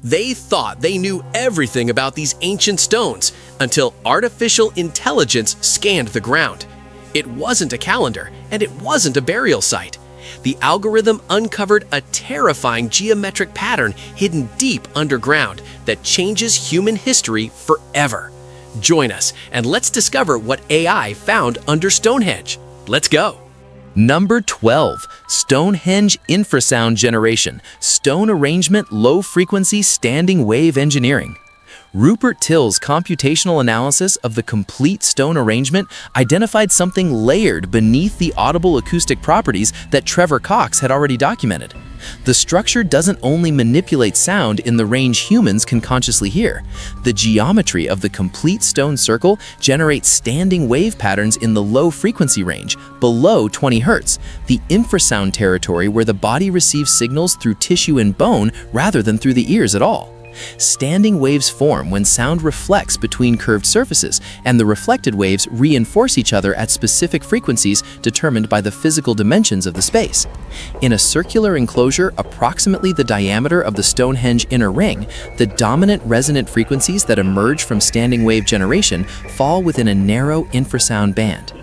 They thought they knew everything about these ancient stones until artificial intelligence scanned the ground. It wasn't a calendar, and it wasn't a burial site. The algorithm uncovered a terrifying geometric pattern hidden deep underground that changes human history forever. Join us, and let's discover what AI found under Stonehenge. Let's go! Number 12. Stonehenge Infrasound Generation, Stone Arrangement Low-Frequency Standing Wave Engineering. Rupert Till's computational analysis of the complete stone arrangement identified something layered beneath the audible acoustic properties that Trevor Cox had already documented. The structure doesn't only manipulate sound in the range humans can consciously hear. The geometry of the complete stone circle generates standing wave patterns in the low frequency range, below 20 Hz, the infrasound territory where the body receives signals through tissue and bone rather than through the ears at all. Standing waves form when sound reflects between curved surfaces, and the reflected waves reinforce each other at specific frequencies determined by the physical dimensions of the space. In a circular enclosure approximately the diameter of the Stonehenge inner ring, the dominant resonant frequencies that emerge from standing wave generation fall within a narrow infrasound band.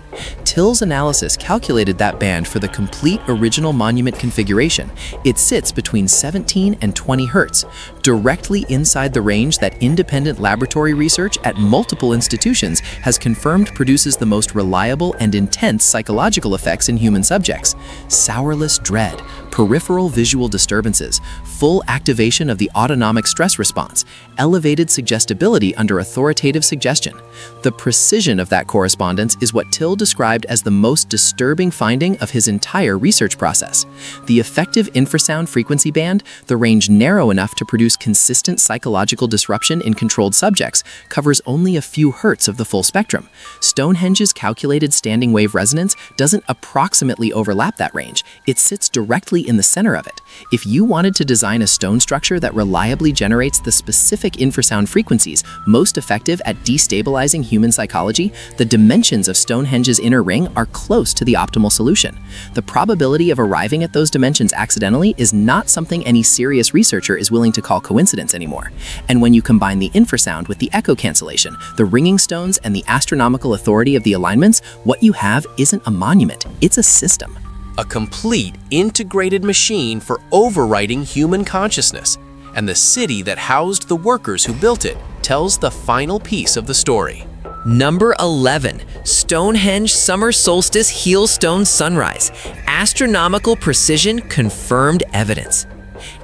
Till's analysis calculated that band for the complete original monument configuration. It sits between 17 and 20 Hz, directly inside the range that independent laboratory research at multiple institutions has confirmed produces the most reliable and intense psychological effects in human subjects: sourless dread, peripheral visual disturbances, full activation of the autonomic stress response, elevated suggestibility under authoritative suggestion. The precision of that correspondence is what Till described as the most disturbing finding of his entire research process. The effective infrasound frequency band, the range narrow enough to produce consistent psychological disruption in controlled subjects, covers only a few hertz of the full spectrum. Stonehenge's calculated standing wave resonance doesn't approximately overlap that range. It sits directly in the center of it. If you wanted to design a stone structure that reliably generates the specific infrasound frequencies most effective at destabilizing human psychology, the dimensions of Stonehenge's inner ring are close to the optimal solution. The probability of arriving at those dimensions accidentally is not something any serious researcher is willing to call coincidence anymore. And when you combine the infrasound with the echo cancellation, the ringing stones, and the astronomical authority of the alignments, what you have isn't a monument, it's a system. A complete, integrated machine for overwriting human consciousness. And the city that housed the workers who built it tells the final piece of the story. Number 11. Stonehenge Summer Solstice Heel Stone Sunrise. Astronomical precision confirmed evidence.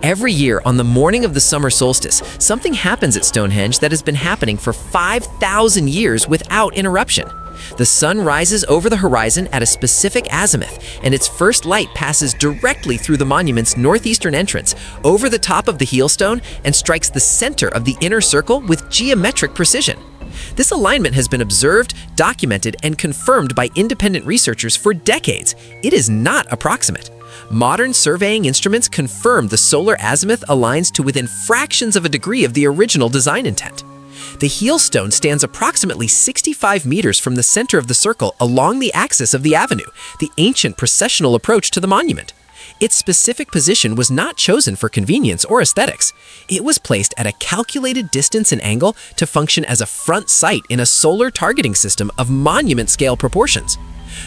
Every year on the morning of the summer solstice, something happens at Stonehenge that has been happening for 5,000 years without interruption. The sun rises over the horizon at a specific azimuth, and its first light passes directly through the monument's northeastern entrance, over the top of the heel stone, and strikes the center of the inner circle with geometric precision. This alignment has been observed, documented, and confirmed by independent researchers for decades. It is not approximate. Modern surveying instruments confirm the solar azimuth aligns to within fractions of a degree of the original design intent. The heel stone stands approximately 65 meters from the center of the circle along the axis of the avenue, the ancient processional approach to the monument. Its specific position was not chosen for convenience or aesthetics. It was placed at a calculated distance and angle to function as a front sight in a solar targeting system of monument-scale proportions.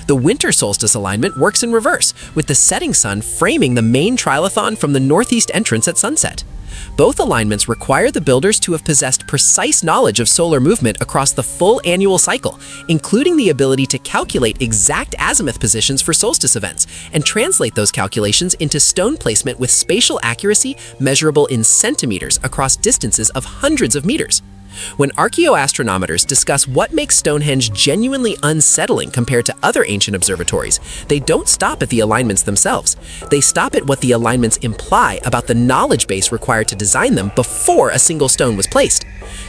The winter solstice alignment works in reverse, with the setting sun framing the main trilithon from the northeast entrance at sunset. Both alignments require the builders to have possessed precise knowledge of solar movement across the full annual cycle, including the ability to calculate exact azimuth positions for solstice events and translate those calculations into stone placement with spatial accuracy measurable in centimeters across distances of hundreds of meters. When archaeoastronomers discuss what makes Stonehenge genuinely unsettling compared to other ancient observatories, they don't stop at the alignments themselves. They stop at what the alignments imply about the knowledge base required to design them before a single stone was placed.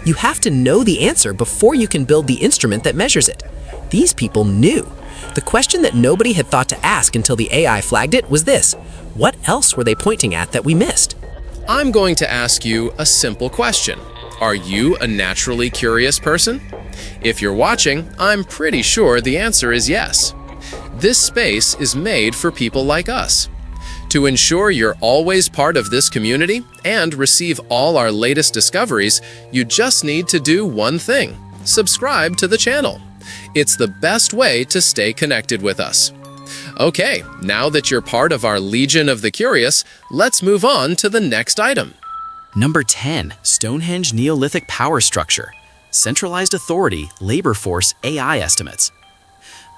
You have to know the answer before you can build the instrument that measures it. These people knew. The question that nobody had thought to ask until the AI flagged it was this: what else were they pointing at that we missed? I'm going to ask you a simple question. Are you a naturally curious person? If you're watching, I'm pretty sure the answer is yes. This space is made for people like us. To ensure you're always part of this community and receive all our latest discoveries, you just need to do one thing: subscribe to the channel. It's the best way to stay connected with us. Okay, now that you're part of our Legion of the Curious, let's move on to the next item. Number 10. Stonehenge Neolithic Power Structure. Centralized authority, labor force, AI estimates.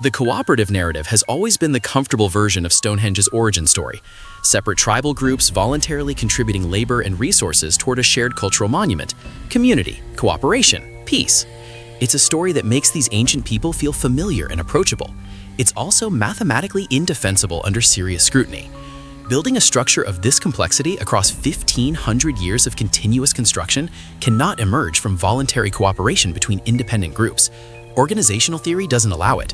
The cooperative narrative has always been the comfortable version of Stonehenge's origin story. Separate tribal groups voluntarily contributing labor and resources toward a shared cultural monument. Community, cooperation, peace. It's a story that makes these ancient people feel familiar and approachable. It's also mathematically indefensible under serious scrutiny. Building a structure of this complexity across 1,500 years of continuous construction cannot emerge from voluntary cooperation between independent groups. Organizational theory doesn't allow it.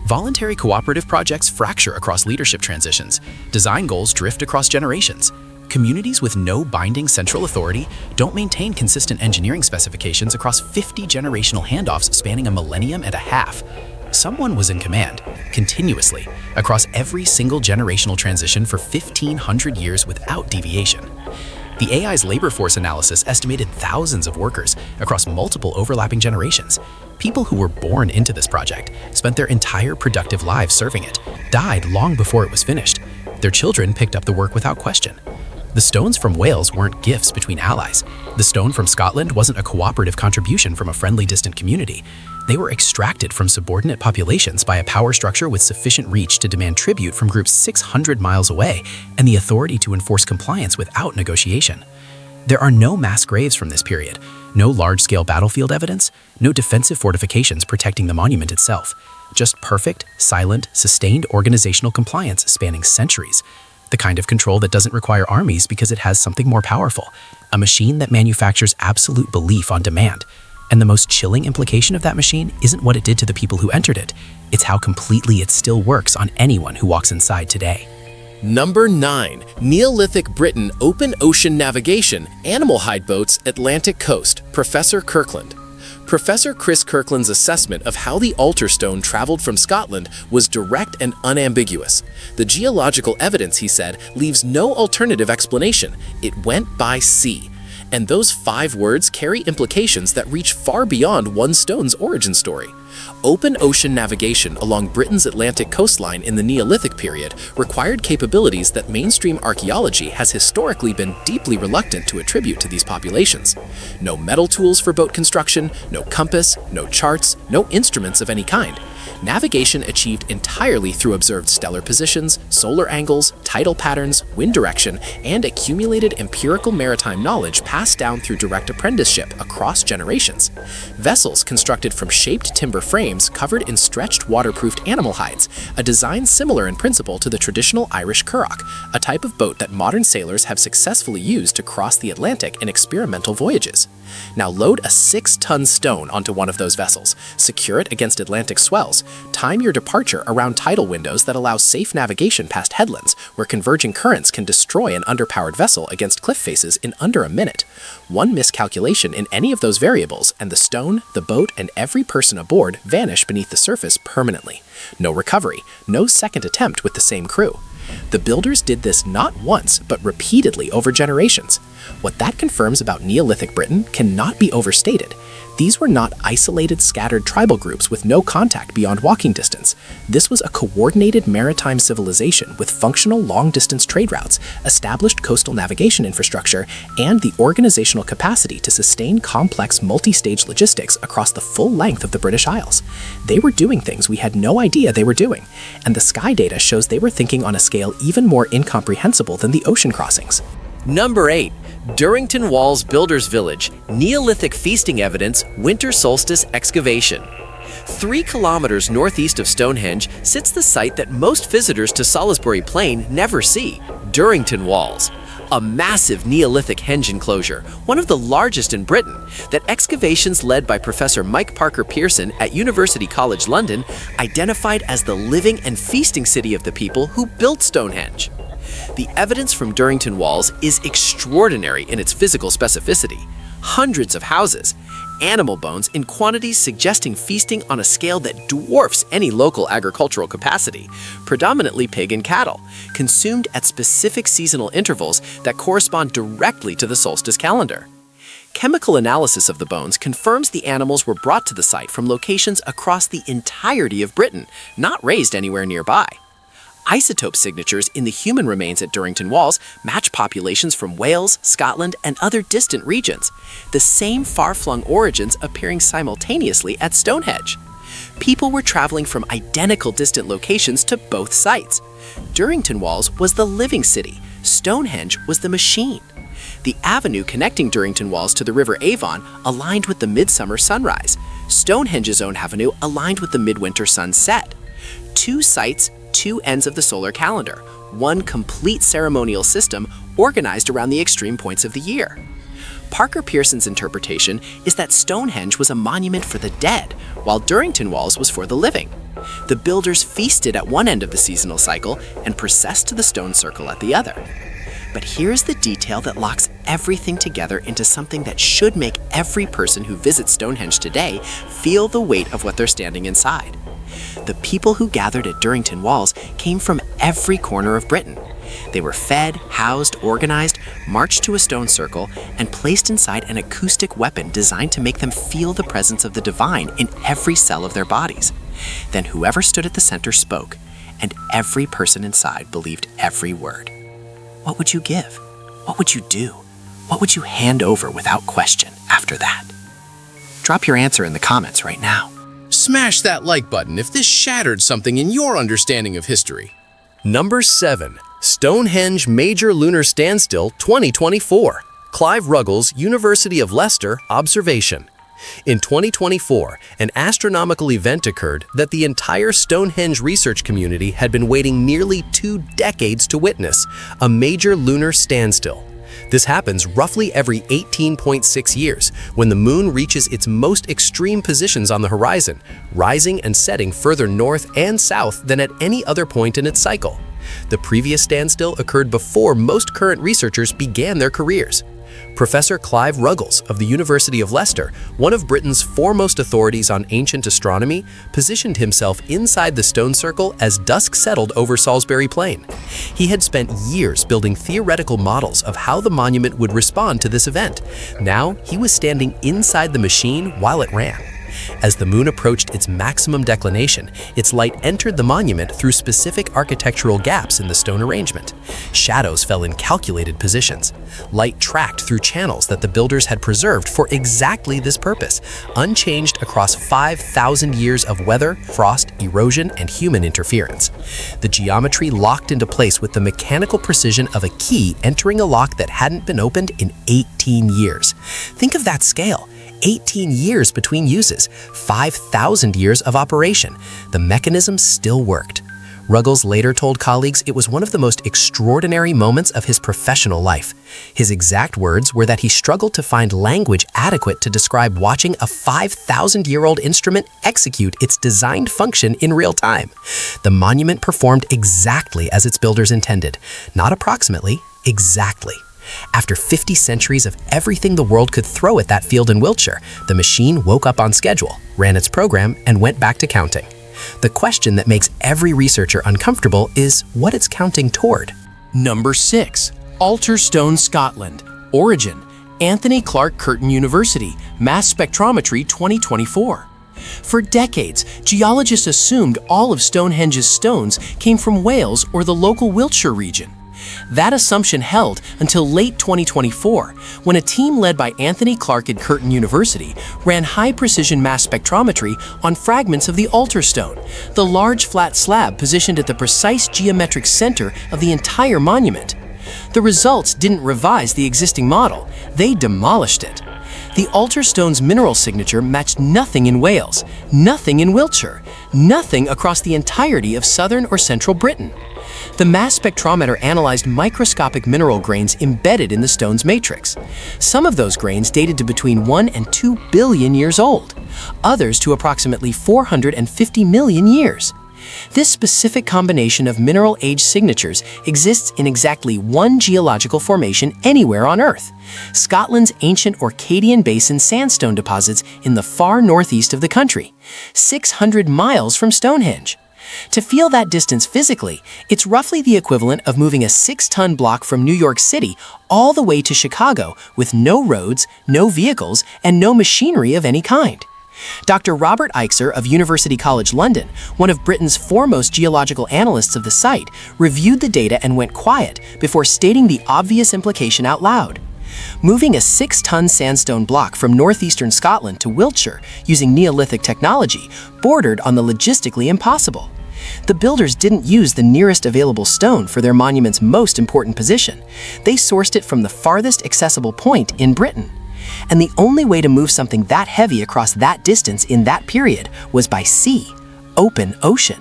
Voluntary cooperative projects fracture across leadership transitions. Design goals drift across generations. Communities with no binding central authority don't maintain consistent engineering specifications across 50 generational handoffs spanning a millennium and a half. Someone was in command, continuously, across every single generational transition for 1,500 years without deviation. The AI's labor force analysis estimated thousands of workers across multiple overlapping generations. People who were born into this project spent their entire productive lives serving it, died long before it was finished. Their children picked up the work without question. The stones from Wales weren't gifts between allies. The stone from Scotland wasn't a cooperative contribution from a friendly distant community. They were extracted from subordinate populations by a power structure with sufficient reach to demand tribute from groups 600 miles away and the authority to enforce compliance without negotiation. There are no mass graves from this period, no large-scale battlefield evidence, no defensive fortifications protecting the monument itself. Just perfect, silent, sustained organizational compliance spanning centuries. The kind of control that doesn't require armies because it has something more powerful, a machine that manufactures absolute belief on demand. And the most chilling implication of that machine isn't what it did to the people who entered it, it's how completely it still works on anyone who walks inside today. Number 9. Neolithic Britain Open Ocean Navigation, Animal Hide Boats, Atlantic Coast, Professor Kirkland. Professor Chris Kirkland's assessment of how the altar stone traveled from Scotland was direct and unambiguous. The geological evidence, he said, leaves no alternative explanation. It went by sea. And those 5 words carry implications that reach far beyond one stone's origin story. Open ocean navigation along Britain's Atlantic coastline in the Neolithic period required capabilities that mainstream archaeology has historically been deeply reluctant to attribute to these populations. No metal tools for boat construction, no compass, no charts, no instruments of any kind. Navigation achieved entirely through observed stellar positions, solar angles, tidal patterns, wind direction, and accumulated empirical maritime knowledge passed down through direct apprenticeship across generations. Vessels constructed from shaped timber frames covered in stretched waterproofed animal hides, a design similar in principle to the traditional Irish curragh, a type of boat that modern sailors have successfully used to cross the Atlantic in experimental voyages. Now load a 6-ton stone onto one of those vessels, secure it against Atlantic swells, time your departure around tidal windows that allow safe navigation past headlands, where converging currents can destroy an underpowered vessel against cliff faces in under a minute. One miscalculation in any of those variables, and the stone, the boat, and every person aboard vanish beneath the surface permanently. No recovery, no second attempt with the same crew. The builders did this not once, but repeatedly over generations. What that confirms about Neolithic Britain cannot be overstated. These were not isolated, scattered tribal groups with no contact beyond walking distance. This was a coordinated maritime civilization with functional long-distance trade routes, established coastal navigation infrastructure, and the organizational capacity to sustain complex multi-stage logistics across the full length of the British Isles. They were doing things we had no idea they were doing, and the sky data shows they were thinking on a scale even more incomprehensible than the ocean crossings. Number 8. Durrington Walls Builders Village, Neolithic Feasting Evidence, Winter Solstice Excavation. 3 kilometers northeast of Stonehenge sits the site that most visitors to Salisbury Plain never see, Durrington Walls. A massive Neolithic henge enclosure, one of the largest in Britain, that excavations led by Professor Mike Parker Pearson at University College London identified as the living and feasting city of the people who built Stonehenge. The evidence from Durrington Walls is extraordinary in its physical specificity. Hundreds of houses, animal bones in quantities suggesting feasting on a scale that dwarfs any local agricultural capacity, predominantly pig and cattle, consumed at specific seasonal intervals that correspond directly to the solstice calendar. Chemical analysis of the bones confirms the animals were brought to the site from locations across the entirety of Britain, not raised anywhere nearby. Isotope signatures in the human remains at Durrington Walls match populations from Wales, Scotland, and other distant regions, the same far-flung origins appearing simultaneously at Stonehenge. People were traveling from identical distant locations to both sites. Durrington Walls was the living city, Stonehenge was the machine. The avenue connecting Durrington Walls to the River Avon aligned with the midsummer sunrise. Stonehenge's own avenue aligned with the midwinter sunset. Two sites, two ends of the solar calendar, one complete ceremonial system organized around the extreme points of the year. Parker Pearson's interpretation is that Stonehenge was a monument for the dead, while Durrington Walls was for the living. The builders feasted at one end of the seasonal cycle and processed to the stone circle at the other. But here's the detail that locks everything together into something that should make every person who visits Stonehenge today feel the weight of what they're standing inside. The people who gathered at Durrington Walls came from every corner of Britain. They were fed, housed, organized, marched to a stone circle, and placed inside an acoustic weapon designed to make them feel the presence of the divine in every cell of their bodies. Then whoever stood at the center spoke, and every person inside believed every word. What would you give? What would you do? What would you hand over without question after that? Drop your answer in the comments right now. Smash that like button if this shattered something in your understanding of history. Number 7. Stonehenge Major Lunar Standstill 2024. Clive Ruggles, University of Leicester, observation. In 2024, an astronomical event occurred that the entire Stonehenge research community had been waiting nearly 2 decades to witness, a major lunar standstill. This happens roughly every 18.6 years, when the moon reaches its most extreme positions on the horizon, rising and setting further north and south than at any other point in its cycle. The previous standstill occurred before most current researchers began their careers. Professor Clive Ruggles of the University of Leicester, one of Britain's foremost authorities on ancient astronomy, positioned himself inside the stone circle as dusk settled over Salisbury Plain. He had spent years building theoretical models of how the monument would respond to this event. Now, he was standing inside the machine while it ran. As the moon approached its maximum declination, its light entered the monument through specific architectural gaps in the stone arrangement. Shadows fell in calculated positions. Light tracked through channels that the builders had preserved for exactly this purpose, unchanged across 5,000 years of weather, frost, erosion, and human interference. The geometry locked into place with the mechanical precision of a key entering a lock that hadn't been opened in 18 years. Think of that scale. 18 years between uses, 5,000 years of operation. The mechanism still worked. Ruggles later told colleagues it was one of the most extraordinary moments of his professional life. His exact words were that he struggled to find language adequate to describe watching a 5,000-year-old instrument execute its designed function in real time. The monument performed exactly as its builders intended, not approximately, exactly. After 50 centuries of everything the world could throw at that field in Wiltshire, the machine woke up on schedule, ran its program, and went back to counting. The question that makes every researcher uncomfortable is what it's counting toward. Number 6. Altar Stone, Scotland. Origin: Anthony Clark Curtin University, Mass Spectrometry 2024. For decades, geologists assumed all of Stonehenge's stones came from Wales or the local Wiltshire region. That assumption held until late 2024, when a team led by Anthony Clark at Curtin University ran high-precision mass spectrometry on fragments of the altar stone, the large flat slab positioned at the precise geometric center of the entire monument. The results didn't revise the existing model, they demolished it. The altar stone's mineral signature matched nothing in Wales, nothing in Wiltshire, nothing across the entirety of southern or central Britain. The mass spectrometer analyzed microscopic mineral grains embedded in the stone's matrix. Some of those grains dated to between 1 and 2 billion years old, others to approximately 450 million years. This specific combination of mineral age signatures exists in exactly one geological formation anywhere on Earth: Scotland's ancient Orcadian Basin sandstone deposits in the far northeast of the country, 600 miles from Stonehenge. To feel that distance physically, it's roughly the equivalent of moving a 6-ton block from New York City all the way to Chicago with no roads, no vehicles, and no machinery of any kind. Dr. Robert Eichser of University College London, one of Britain's foremost geological analysts of the site, reviewed the data and went quiet before stating the obvious implication out loud. Moving a 6-ton sandstone block from northeastern Scotland to Wiltshire using Neolithic technology bordered on the logistically impossible. The builders didn't use the nearest available stone for their monument's most important position. They sourced it from the farthest accessible point in Britain. And the only way to move something that heavy across that distance in that period was by sea, open ocean.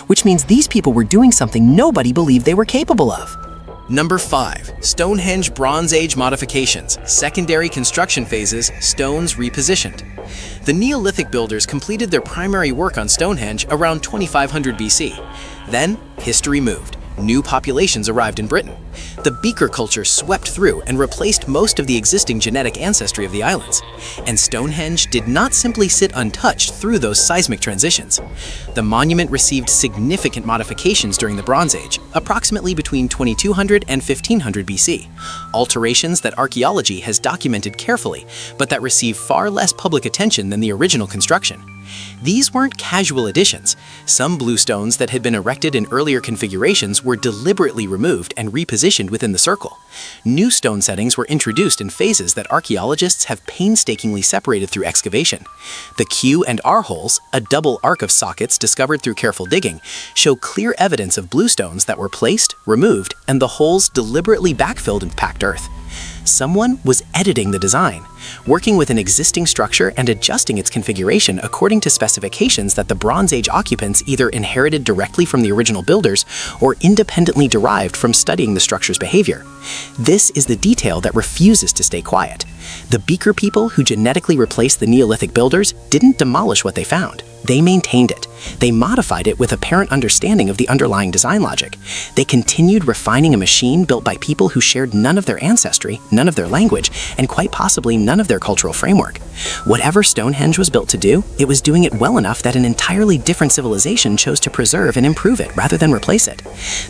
Which means these people were doing something nobody believed they were capable of. Number 5. Stonehenge Bronze Age modifications, secondary construction phases, stones repositioned. The Neolithic builders completed their primary work on Stonehenge around 2500 BC. Then, history moved. New populations arrived in Britain. The Beaker culture swept through and replaced most of the existing genetic ancestry of the islands. And Stonehenge did not simply sit untouched through those seismic transitions. The monument received significant modifications during the Bronze Age, approximately between 2200 and 1500 BC. Alterations that archaeology has documented carefully, but that receive far less public attention than the original construction. These weren't casual additions. Some bluestones that had been erected in earlier configurations were deliberately removed and repositioned within the circle. New stone settings were introduced in phases that archaeologists have painstakingly separated through excavation. The Q and R holes, a double arc of sockets discovered through careful digging, show clear evidence of bluestones that were placed, removed, and the holes deliberately backfilled in packed earth. Someone was editing the design, working with an existing structure and adjusting its configuration according to specifications that the Bronze Age occupants either inherited directly from the original builders or independently derived from studying the structure's behavior. This is the detail that refuses to stay quiet. The Beaker people who genetically replaced the Neolithic builders didn't demolish what they found. They maintained it. They modified it with apparent understanding of the underlying design logic. They continued refining a machine built by people who shared none of their ancestry, none of their language, and quite possibly none of their cultural framework. Whatever Stonehenge was built to do, it was doing it well enough that an entirely different civilization chose to preserve and improve it rather than replace it.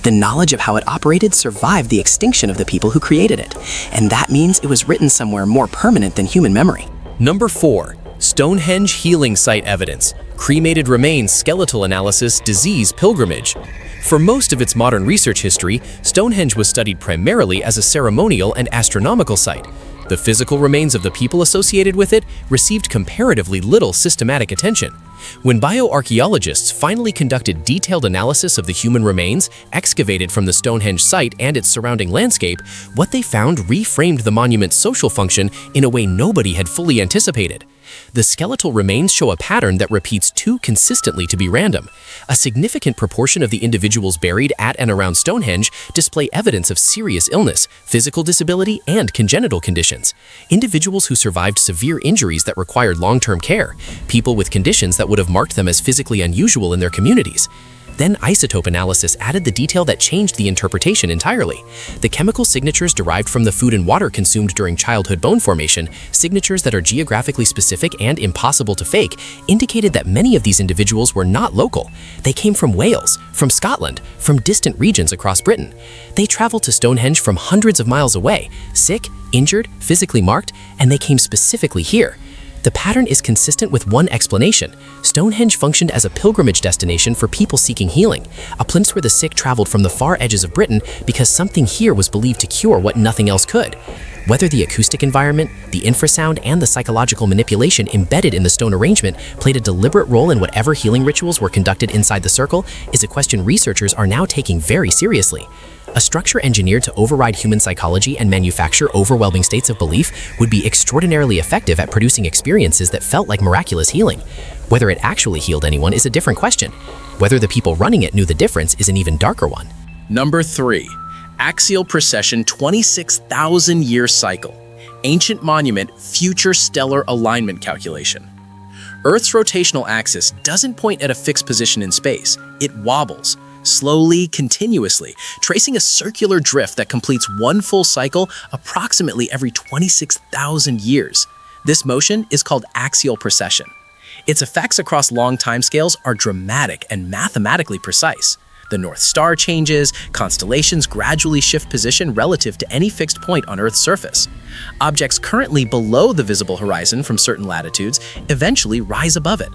The knowledge of how it operated survived the extinction of the people who created it, and that means it was written somewhere more permanent than human memory. Number 4. Stonehenge healing site evidence, cremated remains skeletal analysis, disease pilgrimage. For most of its modern research history, Stonehenge was studied primarily as a ceremonial and astronomical site. The physical remains of the people associated with it received comparatively little systematic attention. When bioarchaeologists finally conducted detailed analysis of the human remains excavated from the Stonehenge site and its surrounding landscape, what they found reframed the monument's social function in a way nobody had fully anticipated. The skeletal remains show a pattern that repeats too consistently to be random. A significant proportion of the individuals buried at and around Stonehenge display evidence of serious illness, physical disability, and congenital conditions. Individuals who survived severe injuries that required long-term care, people with conditions that would have marked them as physically unusual in their communities. Then isotope analysis added the detail that changed the interpretation entirely. The chemical signatures derived from the food and water consumed during childhood bone formation, signatures that are geographically specific and impossible to fake, indicated that many of these individuals were not local. They came from Wales, from Scotland, from distant regions across Britain. They traveled to Stonehenge from hundreds of miles away, sick, injured, physically marked, and they came specifically here. The pattern is consistent with one explanation. Stonehenge functioned as a pilgrimage destination for people seeking healing, a place where the sick traveled from the far edges of Britain because something here was believed to cure what nothing else could. Whether the acoustic environment, the infrasound, and the psychological manipulation embedded in the stone arrangement played a deliberate role in whatever healing rituals were conducted inside the circle is a question researchers are now taking very seriously. A structure engineered to override human psychology and manufacture overwhelming states of belief would be extraordinarily effective at producing experiences that felt like miraculous healing. Whether it actually healed anyone is a different question. Whether the people running it knew the difference is an even darker one. Number 3. Axial precession 26,000-year cycle. Ancient monument future stellar alignment calculation. Earth's rotational axis doesn't point at a fixed position in space. It wobbles, slowly, continuously, tracing a circular drift that completes one full cycle approximately every 26,000 years. This motion is called axial precession. Its effects across long timescales are dramatic and mathematically precise. The North Star changes, constellations gradually shift position relative to any fixed point on Earth's surface. Objects currently below the visible horizon from certain latitudes eventually rise above it.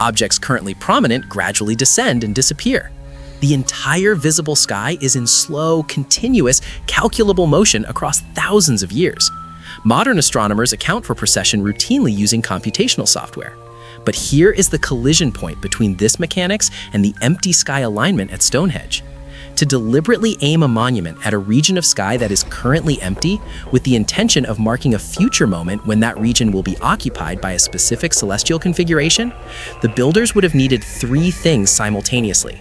Objects currently prominent gradually descend and disappear. The entire visible sky is in slow, continuous, calculable motion across thousands of years. Modern astronomers account for precession routinely using computational software. But here is the collision point between this mechanics and the empty sky alignment at Stonehenge. To deliberately aim a monument at a region of sky that is currently empty, with the intention of marking a future moment when that region will be occupied by a specific celestial configuration, the builders would have needed three things simultaneously.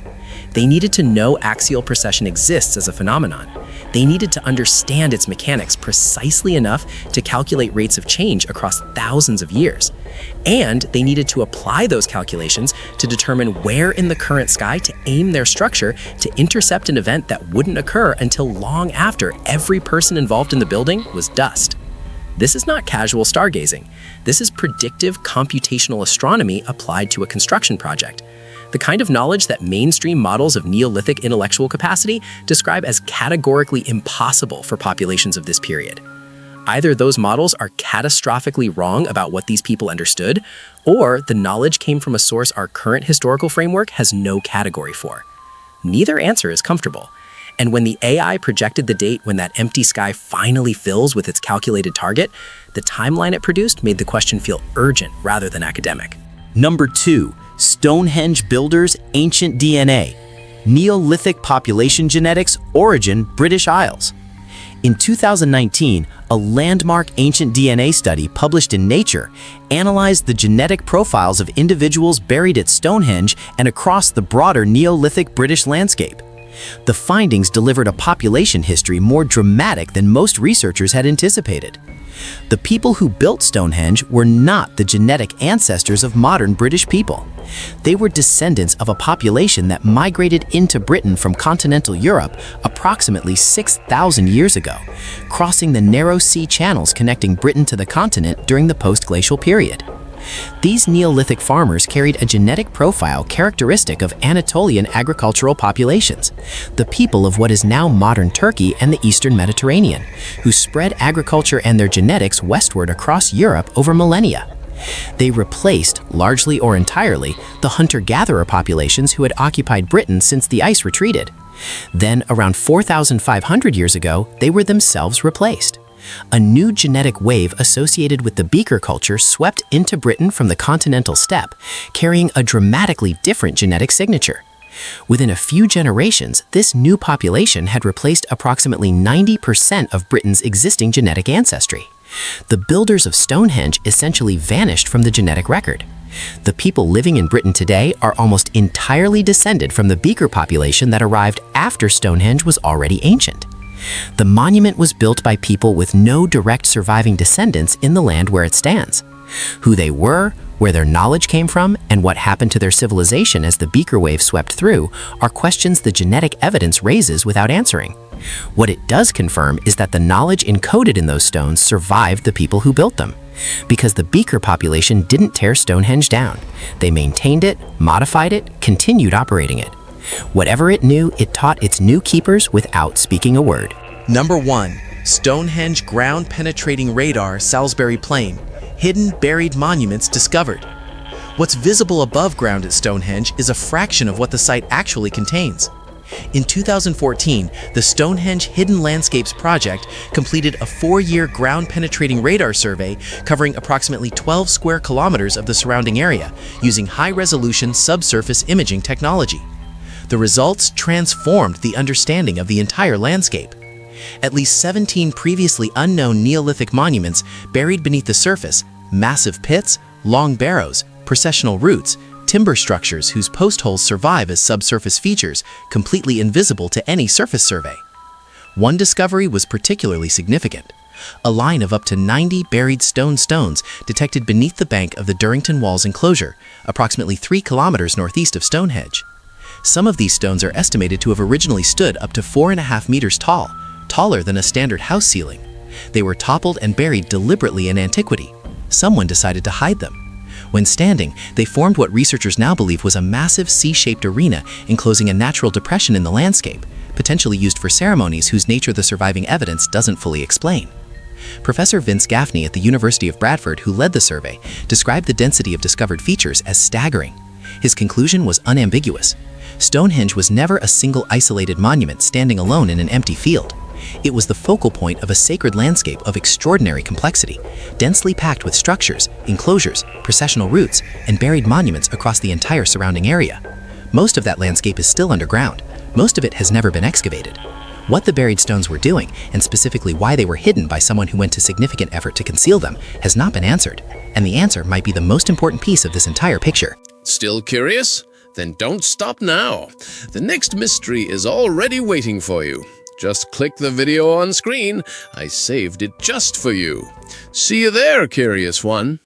They needed to know axial precession exists as a phenomenon. They needed to understand its mechanics precisely enough to calculate rates of change across thousands of years. And they needed to apply those calculations to determine where in the current sky to aim their structure to intercept an event that wouldn't occur until long after every person involved in the building was dust. This is not casual stargazing. This is predictive computational astronomy applied to a construction project. The kind of knowledge that mainstream models of Neolithic intellectual capacity describe as categorically impossible for populations of this period. Either those models are catastrophically wrong about what these people understood, or the knowledge came from a source our current historical framework has no category for. Neither answer is comfortable. And when the AI projected the date when that empty sky finally fills with its calculated target, the timeline it produced made the question feel urgent rather than academic. Number 2. Stonehenge Builders' Ancient DNA. Neolithic Population Genetics Origin British Isles. In 2019, a landmark ancient DNA study published in Nature analyzed the genetic profiles of individuals buried at Stonehenge and across the broader Neolithic British landscape. The findings delivered a population history more dramatic than most researchers had anticipated. The people who built Stonehenge were not the genetic ancestors of modern British people. They were descendants of a population that migrated into Britain from continental Europe approximately 6,000 years ago, crossing the narrow sea channels connecting Britain to the continent during the post-glacial period. These Neolithic farmers carried a genetic profile characteristic of Anatolian agricultural populations, the people of what is now modern Turkey and the Eastern Mediterranean, who spread agriculture and their genetics westward across Europe over millennia. They replaced, largely or entirely, the hunter-gatherer populations who had occupied Britain since the ice retreated. Then, around 4,500 years ago, they were themselves replaced. A new genetic wave associated with the beaker culture swept into Britain from the continental steppe, carrying a dramatically different genetic signature. Within a few generations, this new population had replaced approximately 90% of Britain's existing genetic ancestry. The builders of Stonehenge essentially vanished from the genetic record. The people living in Britain today are almost entirely descended from the beaker population that arrived after Stonehenge was already ancient. The monument was built by people with no direct surviving descendants in the land where it stands. Who they were, where their knowledge came from, and what happened to their civilization as the beaker wave swept through are questions the genetic evidence raises without answering. What it does confirm is that the knowledge encoded in those stones survived the people who built them. Because the beaker population didn't tear Stonehenge down. They maintained it, modified it, continued operating it. Whatever it knew, it taught its new keepers without speaking a word. Number 1. Stonehenge Ground-Penetrating Radar Salisbury Plain. Hidden buried monuments discovered. What's visible above ground at Stonehenge is a fraction of what the site actually contains. In 2014, the Stonehenge Hidden Landscapes Project completed a 4-year ground-penetrating radar survey covering approximately 12 square kilometers of the surrounding area using high-resolution subsurface imaging technology. The results transformed the understanding of the entire landscape. At least 17 previously unknown Neolithic monuments buried beneath the surface, massive pits, long barrows, processional routes, timber structures whose post holes survive as subsurface features, completely invisible to any surface survey. One discovery was particularly significant. A line of up to 90 buried stone stones detected beneath the bank of the Durrington Walls enclosure, approximately 3 kilometers northeast of Stonehenge. Some of these stones are estimated to have originally stood up to 4.5 meters tall, taller than a standard house ceiling. They were toppled and buried deliberately in antiquity. Someone decided to hide them. When standing, they formed what researchers now believe was a massive C-shaped arena enclosing a natural depression in the landscape, potentially used for ceremonies whose nature the surviving evidence doesn't fully explain. Professor Vince Gaffney at the University of Bradford, who led the survey, described the density of discovered features as staggering. His conclusion was unambiguous. Stonehenge was never a single isolated monument standing alone in an empty field. It was the focal point of a sacred landscape of extraordinary complexity, densely packed with structures, enclosures, processional routes, and buried monuments across the entire surrounding area. Most of that landscape is still underground. Most of it has never been excavated. What the buried stones were doing, and specifically why they were hidden by someone who went to significant effort to conceal them, has not been answered. And the answer might be the most important piece of this entire picture. Still curious? Then don't stop now. The next mystery is already waiting for you. Just click the video on screen. I saved it just for you. See you there, curious one.